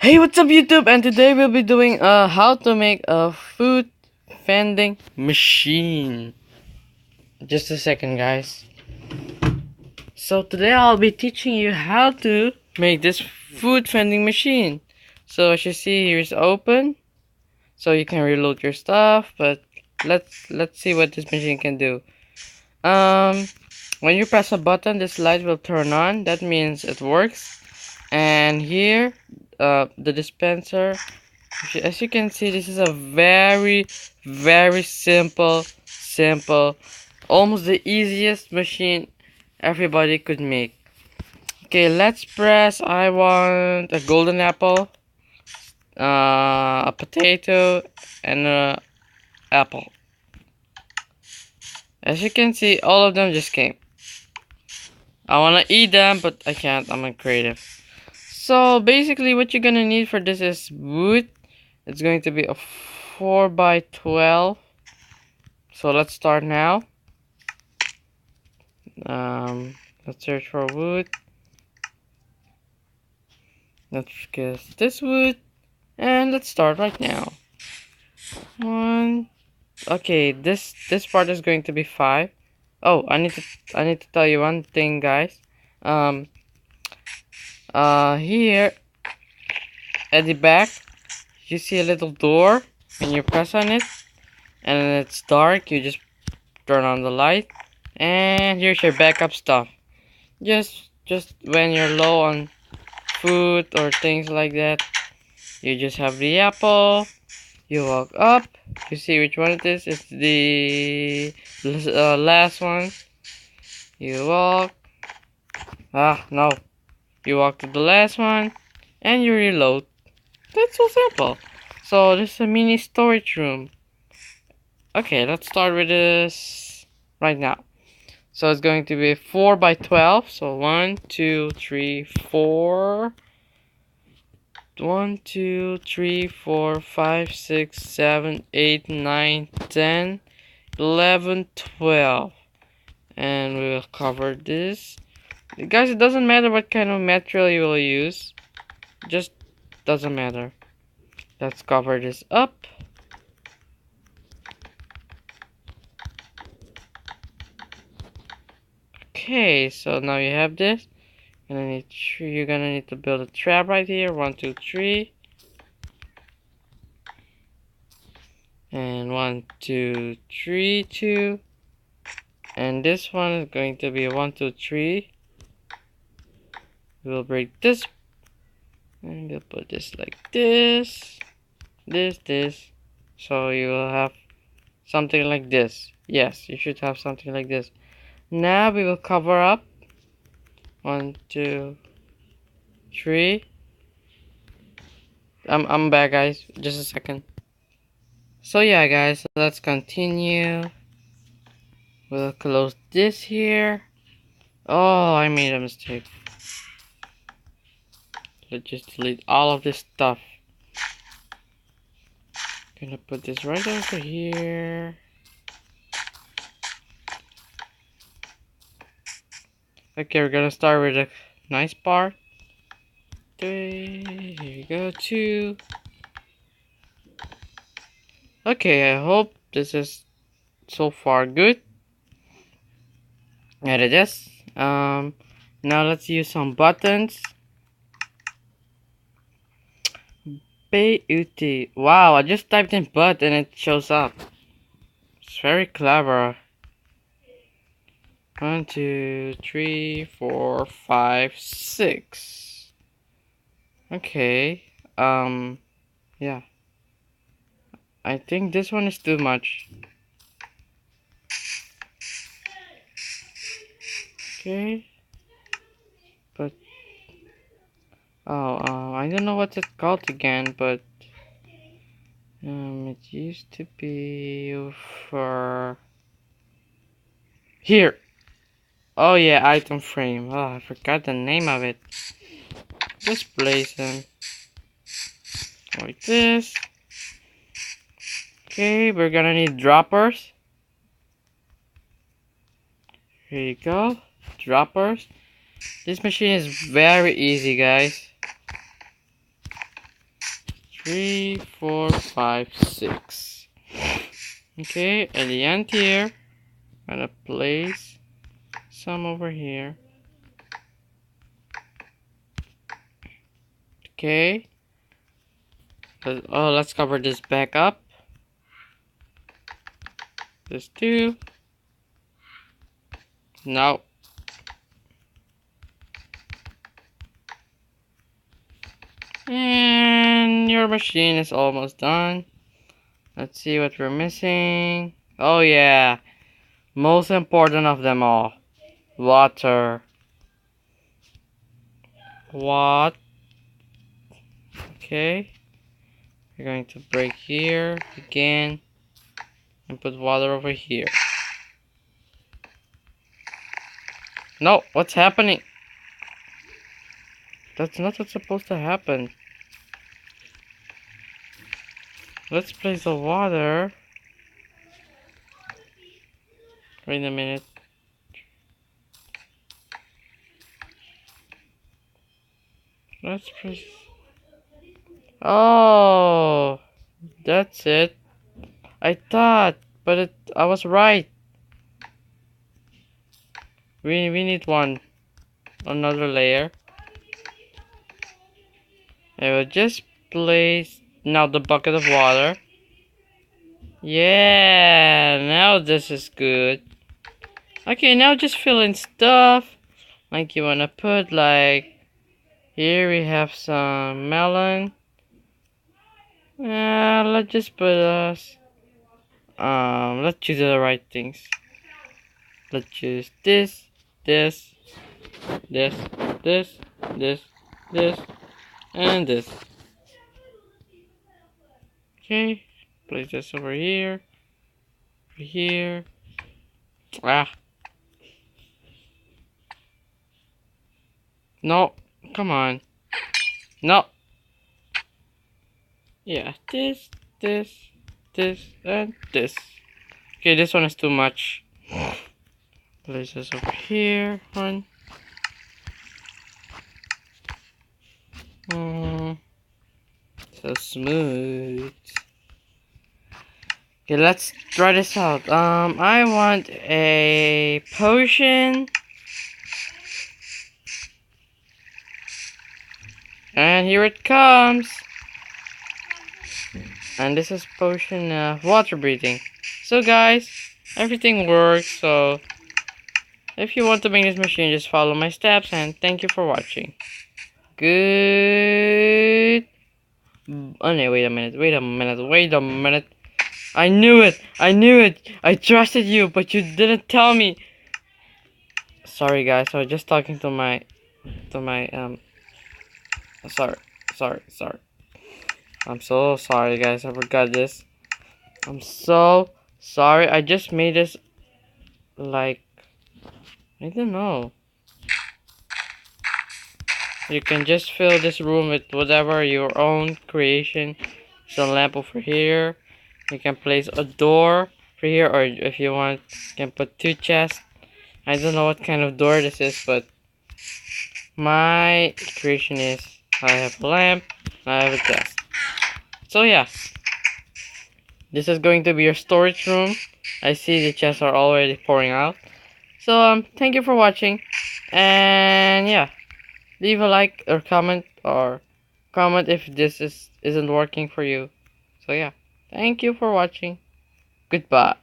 Hey, what's up YouTube? And today we'll be doing how to make a food vending machine. Just a second, guys. So today I'll be teaching you how to make this food vending machine. So as you see, here's open, so you can reload your stuff. But let's see what this machine can do. When you press a button, this light will turn on. That means it works. And here, the dispenser. As you can see, this is a very simple, almost the easiest machine everybody could make. Okay, let's press. I want a golden apple, a potato, and a apple. As you can see, all of them just came. I want to eat them, but I can't. I'm uncreative. So basically, what you're gonna need for this is wood. It's going to be a 4x12. So let's start now. Let's search for wood. Let's get this wood, and let's start right now. Okay, this part is going to be 5. Oh, I need to tell you one thing, guys. Here at the back, you see a little door. When you press on it, and it's dark, you just turn on the light, and here's your backup stuff. Just when you're low on food or things like that, you just have the apple. You walk up, you see which one it is. It's the last one. You walk. No. You walk to the last one, and you reload. That's so simple. So this is a mini storage room. Okay, let's start with this right now. So it's going to be 4x12. So 1, 2, 3, 4. 1, 2, 3, 4, 5, 6, 7, 8, 9, 10, 11, 12. And we will cover this. Guys, it doesn't matter what kind of material you will use. Just doesn't matter. Let's cover this up. Okay, so now you have this. You're gonna need to build a trap right here. 1, 2, 3. And 1, 2, 3, 2. And this one is going to be 1, 2, 3. We'll break this. And we'll put this like this. This. So you will have something like this. Yes, you should have something like this. Now we will cover up. 1, 2, 3. I'm back, guys. Just a second. So yeah, guys, let's continue. We'll close this here. Oh, I made a mistake. Let's just delete all of this stuff. Gonna put this right over here. Okay, we're gonna start with a nice part. 3, here you go, 2. Okay, I hope this is so far good. And it is. Now let's use some buttons. BUT. Wow, I just typed in butt and it shows up. It's very clever. 1, 2, 3, 4, 5, 6. Okay. Yeah. I think this one is too much. Okay. But I don't know what it's called again, but it used to be for here. Oh yeah, item frame. Oh, I forgot the name of it. Just place them like this. Okay, we're gonna need droppers. Here you go, droppers. This machine is very easy, guys. 3, 4, 5, 6. Okay, at the end here, I'm gonna place some over here. Okay. Let's cover this back up. This too. No. And your machine is almost done. Let's see what we're missing. Oh yeah. Most important of them all. Water. What? Okay. We're going to break here again. And put water over here. No, what's happening? That's not what's supposed to happen. Let's place the water. Wait a minute. Let's press. Oh, that's it. I thought, but I was right. We need another layer. I will just place now the bucket of water. Yeah, now this is good. Okay, now just fill in stuff. Like you wanna put here we have some melon. Let's just put let's choose the right things. Let's choose this, this, this, this, this, and this. Okay, place this over here, Ah, no, come on, no. Yeah, this, and this. Okay, this one is too much. Place this over here, so smooth. Okay, let's try this out. I want a potion. And here it comes. And this is potion water breathing. So guys, everything works. So if you want to make this machine, just follow my steps. And thank you for watching. Good. Oh no, wait a minute. I knew it. I trusted you, but you didn't tell me. Sorry guys, I was just talking to my sorry. I'm so sorry guys, I forgot this. I'm so sorry. I just made this I don't know. You can just fill this room with whatever your own creation. There's a lamp over here. You can place a door for here, or if you want, you can put 2 chests. I don't know what kind of door this is, but my creation is I have a lamp, I have a chest. So yeah, this is going to be your storage room. I see the chests are already pouring out. So thank you for watching, and yeah, leave a like or comment if this isn't working for you. So yeah, thank you for watching. Goodbye.